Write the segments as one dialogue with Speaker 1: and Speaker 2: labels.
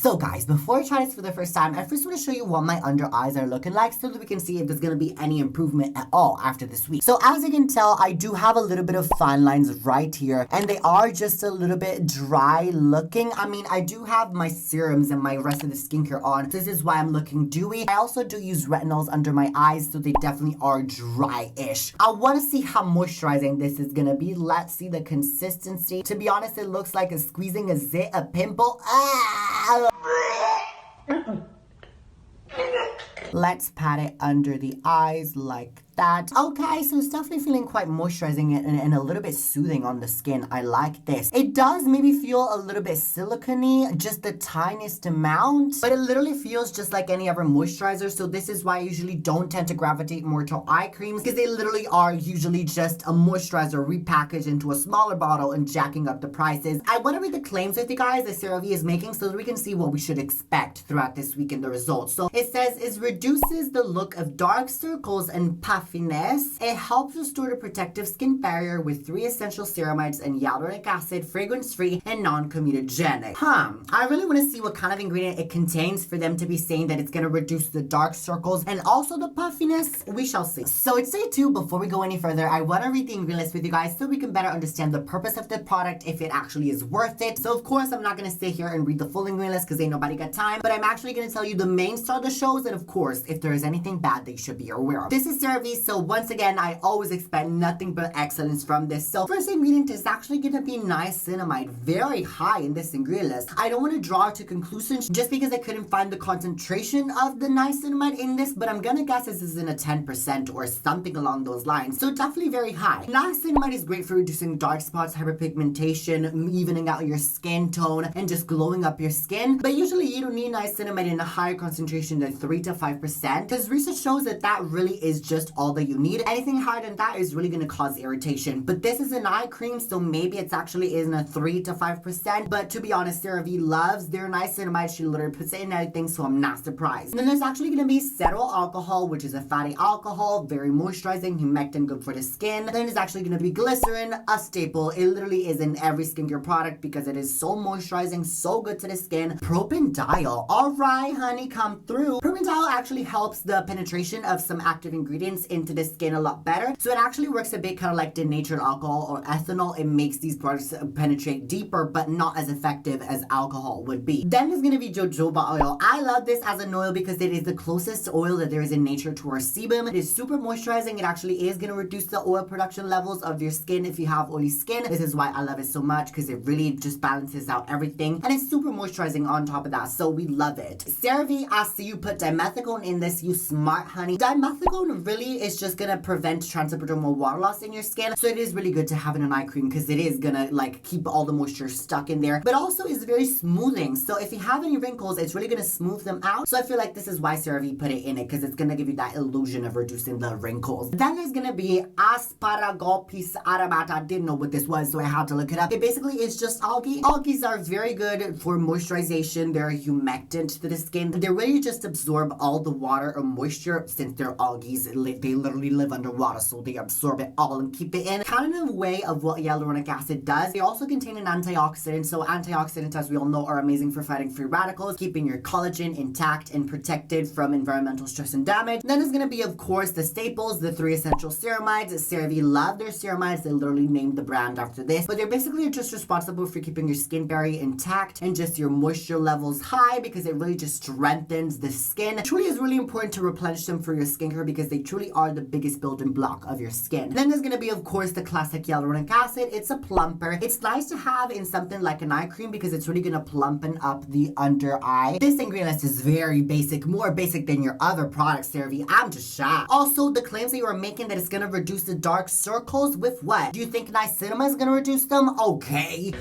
Speaker 1: So guys, before I try this for the first time, I first want to show you what my under eyes are looking like so that we can see if there's going to be any improvement at all after this week. So as you can tell, I do have a little bit of fine lines right here, and they are just a little bit dry looking. I mean, I do have my serums and my rest of the skincare on. This is why I'm looking dewy. I also do use retinols under my eyes, so they definitely are dry-ish. I want to see how moisturizing this is going to be. Let's see the consistency. To be honest, it looks like squeezing a pimple. Let's pat it under the eyes like that. Okay, so it's definitely feeling quite moisturizing and a little bit soothing on the skin. I like this. It does maybe feel a little bit silicone-y, just the tiniest amount, but it literally feels just like any other moisturizer. So this is why I usually don't tend to gravitate more to eye creams, because they literally are usually just a moisturizer repackaged into a smaller bottle and jacking up the prices. I want to read the claims with you guys that Cerave is making so that we can see what we should expect throughout this week in the results. So it says it reduces the look of dark circles and puffy. It helps restore the protective skin barrier with 3 essential ceramides and hyaluronic acid, fragrance-free and non-comedogenic. I really want to see what kind of ingredient it contains for them to be saying that it's going to reduce the dark circles and also the puffiness. We shall see. So it's day 2. Before we go any further, I want to read the ingredient list with you guys so we can better understand the purpose of the product, if it actually is worth it. So of course, I'm not going to sit here and read the full ingredient list because ain't nobody got time, but I'm actually going to tell you the main star of the shows, and of course, if there is anything bad that you should be aware of. This is Cerave. So once again, I always expect nothing but excellence from this. So first ingredient is actually going to be niacinamide, very high in this ingredient list. I don't want to draw to conclusions just because I couldn't find the concentration of the niacinamide in this, but I'm going to guess this is in a 10% or something along those lines. So definitely very high. Niacinamide is great for reducing dark spots, hyperpigmentation, evening out your skin tone, and just glowing up your skin. But usually you don't need niacinamide in a higher concentration than 3 to 5%, because research shows that that really is just all that you need. Anything higher than that is really going to cause irritation. But this is an eye cream, so maybe it's actually in a 3 to 5%. But to be honest, Cerave loves their niacinamide. She literally puts it in everything, so I'm not surprised. And then there's actually going to be cetyl alcohol, which is a fatty alcohol, very moisturizing, humectant, good for the skin. Then there's actually going to be glycerin, a staple. It literally is in every skincare product because it is so moisturizing, so good to the skin. Propanediol. All right, honey, come through. Propanediol actually helps the penetration of some active ingredients into the skin a lot better. So it actually works a bit kind of like denatured alcohol or ethanol. It makes these products penetrate deeper, but not as effective as alcohol would be. Then there's going to be jojoba oil. I love this as an oil because it is the closest oil that there is in nature to our sebum. It is super moisturizing. It actually is going to reduce the oil production levels of your skin if you have oily skin. This is why I love it so much, because it really just balances out everything. And it's super moisturizing on top of that. So we love it. Cerave asks you put dimethicone in this. You smart, honey. Dimethicone really is just going to prevent transepidermal water loss in your skin. So it is really good to have in an eye cream because it is going to like keep all the moisture stuck in there. But also is very smoothing. So if you have any wrinkles, it's really going to smooth them out. So I feel like this is why Cerave put it in it, because it's going to give you that illusion of reducing the wrinkles. Then there's going to be asparagopis aromat. I didn't know what this was, so I had to look it up. It basically is just algae. Algae are very good for moisturization. They're humectant to the skin. They really just absorb all the water or moisture. Since they're algae, they literally live underwater, so they absorb it all and keep it in kind of a way of what hyaluronic acid does. They also contain an antioxidant. So antioxidants, as we all know, are amazing for fighting free radicals, keeping your collagen intact and protected from environmental stress and damage. Then there's going to be, of course, the staples, the 3 essential ceramides. Cerave love their ceramides. They literally named the brand after this, but they're basically just responsible for keeping your skin barrier intact and just your moisture levels high, because it really just strengthens the skin. It truly is really important to replenish them for your skincare because they truly are the biggest building block of your skin. Then there's going to be, of course, the classic hyaluronic acid. It's a plumper. It's nice to have in something like an eye cream because it's really going to plumpen up the under eye. This ingredient list is very basic, more basic than your other products, Cerave. I'm just shocked. Also, the claims that you are making that it's going to reduce the dark circles with what? Do you think niacinamide is going to reduce them? Okay.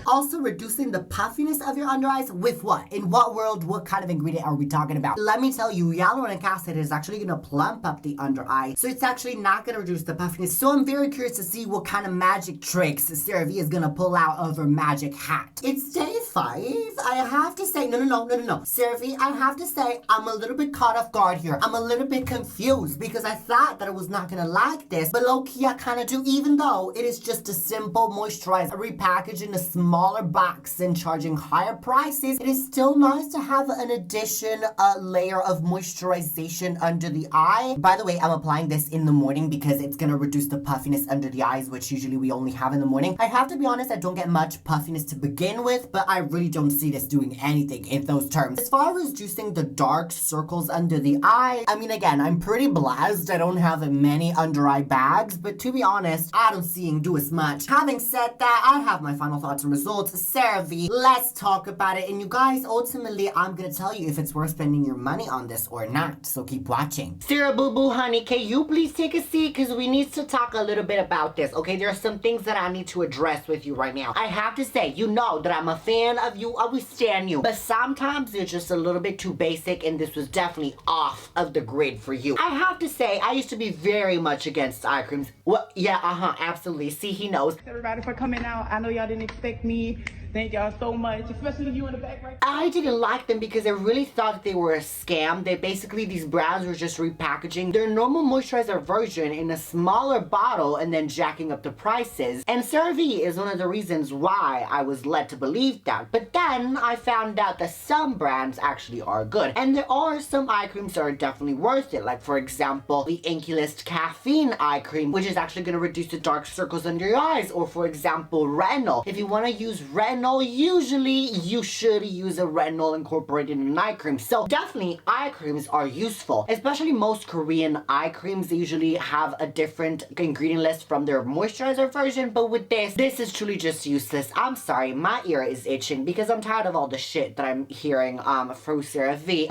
Speaker 1: Also, reducing the puffiness of your under eyes with what? In what world, what kind of ingredient are we talking about? Let me tell you, hyaluronic acid is actually going to plump up up the under eye. So it's actually not going to reduce the puffiness. So I'm very curious to see what kind of magic tricks Cerave is going to pull out of her magic hat. It's day 5. I have to say, no. Cerave, I have to say, I'm a little bit caught off guard here. I'm a little bit confused because I thought that I was not going to like this, but low-key I kind of do, even though it is just a simple moisturizer repackaged in a smaller box and charging higher prices. It is still nice to have an a layer of moisturization under the eye. By the way, I'm applying this in the morning because it's gonna reduce the puffiness under the eyes, which usually we only have in the morning. I have to be honest, I don't get much puffiness to begin with, but I really don't see this doing anything in those terms. As far as reducing the dark circles under the eye, I mean, again, I'm pretty blessed. I don't have many under eye bags, but to be honest, I don't see it do as much. Having said that, I have my final thoughts and results. Cerave, let's talk about it. And you guys, ultimately, I'm gonna tell you if it's worth spending your money on this or not, so keep watching. Sarah Boo Boo, honey, can you please take a seat? Because we need to talk a little bit about this, okay? There are some things that I need to address with you right now. I have to say, you know that I'm a fan of you, I will stand you, but sometimes you're just a little bit too basic, and this was definitely off of the grid for you. I have to say, I used to be very much against eye creams. Well, yeah, absolutely. See, he knows.
Speaker 2: Everybody for coming out. I know y'all didn't expect me. Thank y'all so much, especially you in the back right
Speaker 1: now. I didn't like them because I really thought they were a scam. They basically, these brands were just repackaging their normal moisturizer version in a smaller bottle and then jacking up the prices. And Cerave is one of the reasons why I was led to believe that. But then I found out that some brands actually are good. And there are some eye creams that are definitely worth it. Like, for example, the Insta Caffeine eye cream, which is actually going to reduce the dark circles under your eyes. Or, for example, retinol. If you want to use retinol, usually you should use a retinol incorporated in an eye cream. So definitely eye creams are useful, especially most Korean eye creams. They usually have a different ingredient list from their moisturizer version, but with this is truly just useless. I'm sorry, my ear is itching because I'm tired of all the shit that I'm hearing through Cerave.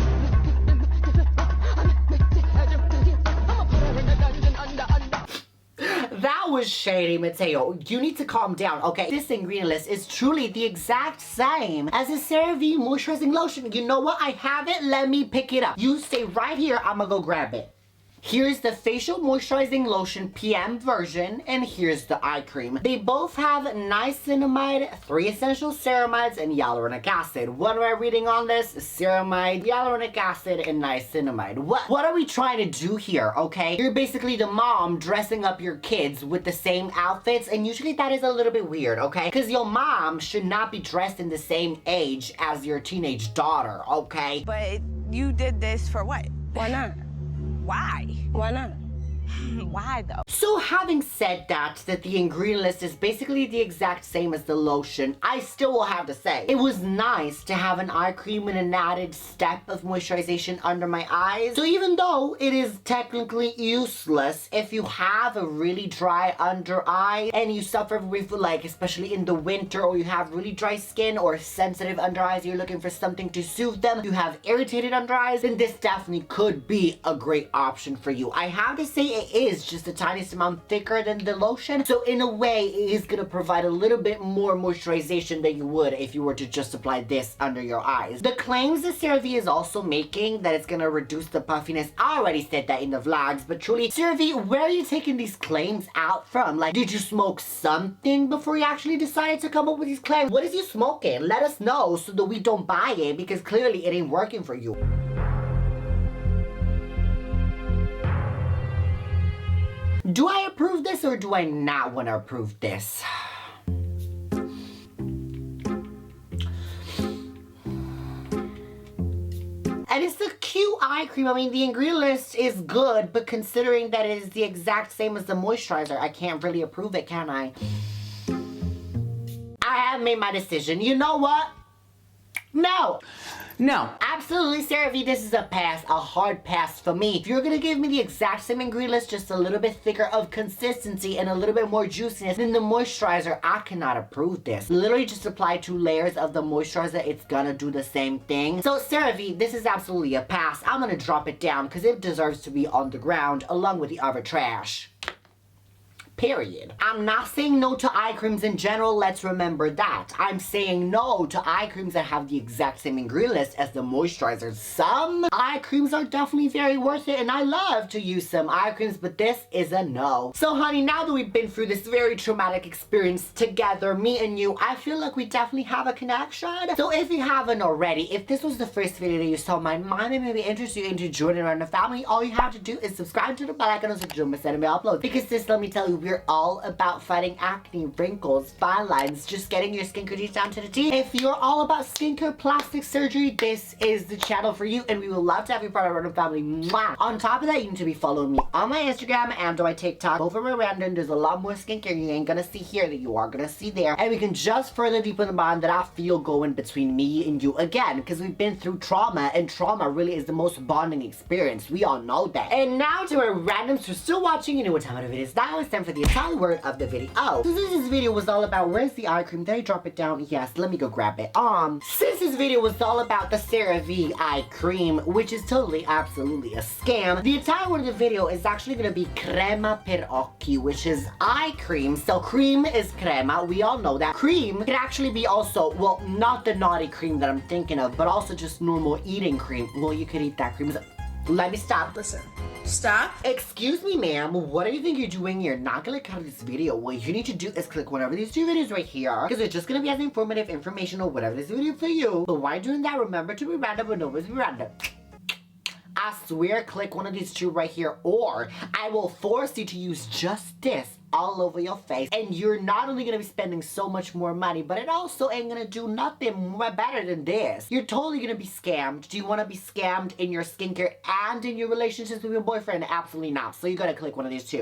Speaker 1: That was shady, Mateo. You need to calm down, okay? This ingredient list is truly the exact same as a Cerave moisturizing lotion. You know what? I have it. Let me pick it up. You stay right here. I'm gonna go grab it. Here's the facial moisturizing lotion PM version, and here's the eye cream. They both have niacinamide, 3 essential ceramides, and hyaluronic acid. What am I reading on this? Ceramide, hyaluronic acid, and niacinamide. What are we trying to do here, okay? You're basically the mom dressing up your kids with the same outfits, and usually that is a little bit weird, okay? Because your mom should not be dressed in the same age as your teenage daughter, okay?
Speaker 3: But you did this for what?
Speaker 4: Why not?
Speaker 3: Why?
Speaker 4: Why not?
Speaker 3: Why though?
Speaker 1: So having said that the ingredient list is basically the exact same as the lotion, I still will have to say, it was nice to have an eye cream and an added step of moisturization under my eyes. So even though it is technically useless, if you have a really dry under eye and you suffer with, like, especially in the winter, or you have really dry skin or sensitive under eyes, you're looking for something to soothe them, you have irritated under eyes, then this definitely could be a great option for you. I have to say it is just the tiniest amount thicker than the lotion, so in a way it is going to provide a little bit more moisturization than you would if you were to just apply this under your eyes. The claims that Cerave is also making that it's going to reduce the puffiness, I already said that in the vlogs, but truly, Cerave, where are you taking these claims out from? Like, did you smoke something before you actually decided to come up with these claims? What is you smoking? Let us know so that we don't buy it, because clearly it ain't working for you. Do I approve this or do I not want to approve this? And it's a cute eye cream. I mean, the ingredient list is good, but considering that it is the exact same as the moisturizer, I can't really approve it, can I? I have made my decision. You know what? No. No. Absolutely, Cerave, this is a pass, a hard pass for me. If you're gonna give me the exact same ingredient list, just a little bit thicker of consistency and a little bit more juiciness than the moisturizer, I cannot approve this. Literally just apply 2 layers of the moisturizer, it's gonna do the same thing. So Cerave, this is absolutely a pass. I'm gonna drop it down because it deserves to be on the ground along with the other trash. period. I'm not saying no to eye creams in general, let's remember that. I'm saying no to eye creams that have the exact same ingredient list as the moisturizers. Some eye creams are definitely very worth it, and I love to use some eye creams, but this is a no. So honey, now that we've been through this very traumatic experience together, me and you, I feel like we definitely have a connection. So if you haven't already, if this was the first video that you saw mine and maybe interest you into joining around the family, all you have to do is subscribe to the bell icon so you don't miss any of my uploads. Because this, let me tell you, we're all about fighting acne, wrinkles, fine lines, just getting your skincare routines down to the T. If you're all about skincare, plastic surgery, this is the channel for you, and we would love to have you part of our family. Mwah. On top of that, you need to be following me on my Instagram and on my TikTok. Both of them are random. There's a lot more skincare you ain't gonna see here that you are gonna see there, and we can just further deepen the bond that I feel going between me and you again, because we've been through trauma, and trauma really is the most bonding experience. We all know that. And now to our randoms who are still watching, you know what time of it is now. It's time for the Italian word of the video. So since this video was all about where's the eye cream, did I drop it down? Yes, let me go grab it. Since this video was all about the Cerave Eye Cream, which is totally absolutely a scam, the Italian word of the video is actually gonna be crema per occhi, which is eye cream. So cream is crema, we all know that. Cream can actually be also, well, not the naughty cream that I'm thinking of, but also just normal eating cream. Well, you could eat that cream. Let me stop.
Speaker 4: Listen, stop.
Speaker 1: Excuse me, ma'am. What do you think you're doing? You're not gonna cut this video. What you need to do is click one of these two videos right here, because it's just gonna be as informative, informational, whatever this video for you. But while doing that, remember to be random, but always be random. I swear, click one of these two right here, or I will force you to use just this all over your face, and you're not only gonna be spending so much more money, but it also ain't gonna do nothing more better than this. You're totally gonna be scammed. Do you want to be scammed in your skincare and in your relationships with your boyfriend? Absolutely not. So you gotta click one of these two.